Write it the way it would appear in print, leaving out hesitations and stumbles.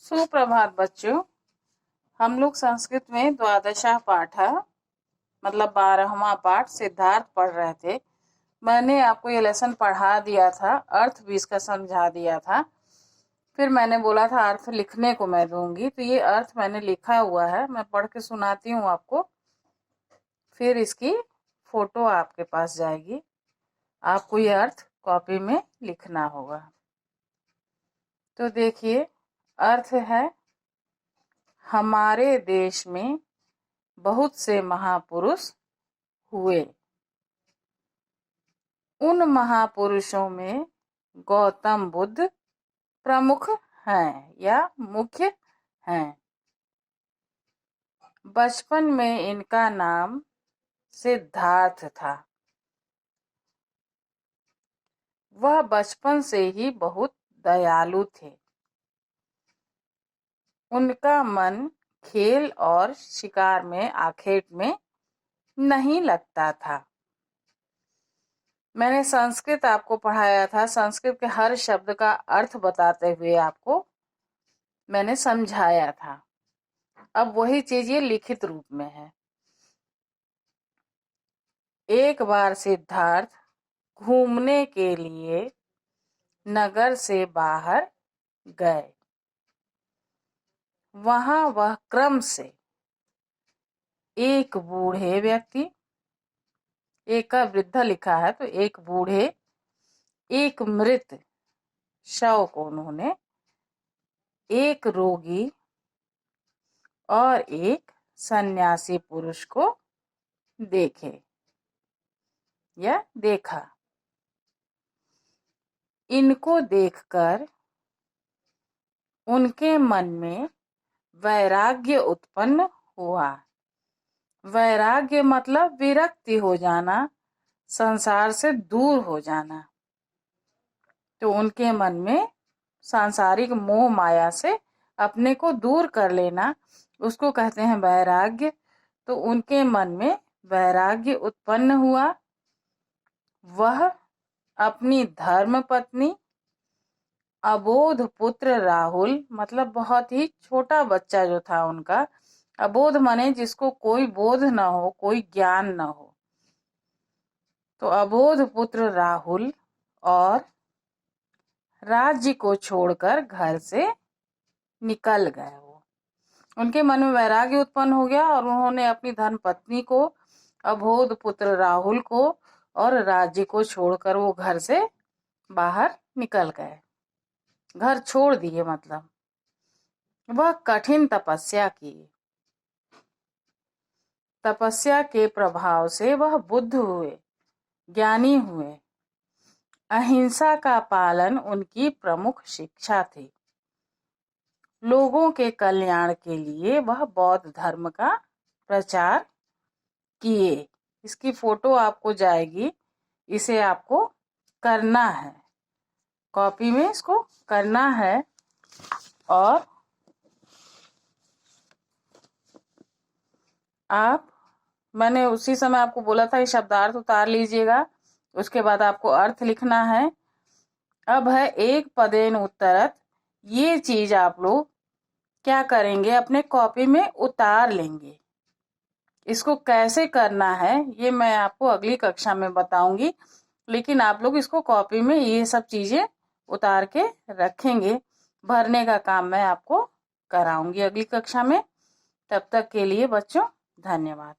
सुप्रभात बच्चों। हम लोग संस्कृत में द्वादशा पाठ मतलब 12वां पाठ सिद्धार्थ पढ़ रहे थे। मैंने आपको ये लेसन पढ़ा दिया था, अर्थ भी इसका समझा दिया था। फिर मैंने बोला था अर्थ लिखने को मैं दूंगी, तो ये अर्थ मैंने लिखा हुआ है, मैं पढ़ के सुनाती हूँ आपको। फिर इसकी फोटो आपके पास जाएगी, आपको ये अर्थ कॉपी में लिखना होगा। तो देखिए, अर्थ है हमारे देश में बहुत से महापुरुष हुए। उन महापुरुषों में गौतम बुद्ध प्रमुख हैं या मुख्य हैं। बचपन में इनका नाम सिद्धार्थ था। वह बचपन से ही बहुत दयालु थे। उनका मन खेल और शिकार में आखेट में नहीं लगता था। मैंने संस्कृत आपको पढ़ाया था, संस्कृत के हर शब्द का अर्थ बताते हुए आपको मैंने समझाया था। अब वही चीज ये लिखित रूप में है। एक बार सिद्धार्थ घूमने के लिए नगर से बाहर गए। वहां वह क्रम से एक बूढ़े व्यक्ति, एक का वृद्ध लिखा है तो एक बूढ़े, एक मृत शव को उन्होंने, एक रोगी और एक सन्यासी पुरुष को देखे या देखा। इनको देखकर उनके मन में वैराग्य उत्पन्न हुआ। वैराग्य मतलब विरक्ति हो जाना, संसार से दूर हो जाना। तो उनके मन में सांसारिक मोह माया से अपने को दूर कर लेना, उसको कहते हैं वैराग्य। तो उनके मन में वैराग्य उत्पन्न हुआ। वह अपनी धर्म पत्नी अबोध पुत्र राहुल, मतलब बहुत ही छोटा बच्चा जो था उनका, अबोध माने जिसको कोई बोध न हो, कोई ज्ञान न हो, तो अबोध पुत्र राहुल और राज्य को छोड़कर घर से निकल गए। वो उनके मन में वैराग्य उत्पन्न हो गया और उन्होंने अपनी धर्म पत्नी को, अबोध पुत्र राहुल को और राज्य को छोड़कर वो घर से बाहर निकल गए, घर छोड़ दिए। मतलब वह कठिन तपस्या की। तपस्या के प्रभाव से वह बुद्ध हुए, ज्ञानी हुए। अहिंसा का पालन उनकी प्रमुख शिक्षा थी। लोगों के कल्याण के लिए वह बौद्ध धर्म का प्रचार किए। इसकी फोटो आपको जाएगी, इसे आपको करना है, कॉपी में इसको करना है। और आप, मैंने उसी समय आपको बोला था ये शब्दार्थ उतार लीजिएगा, उसके बाद आपको अर्थ लिखना है। अब है एक पदेन उत्तरत। ये चीज आप लोग क्या करेंगे, अपने कॉपी में उतार लेंगे। इसको कैसे करना है ये मैं आपको अगली कक्षा में बताऊंगी, लेकिन आप लोग इसको कॉपी में ये सब चीजें उतार के रखेंगे। भरने का काम मैं आपको कराऊंगी अगली कक्षा में। तब तक के लिए बच्चों धन्यवाद।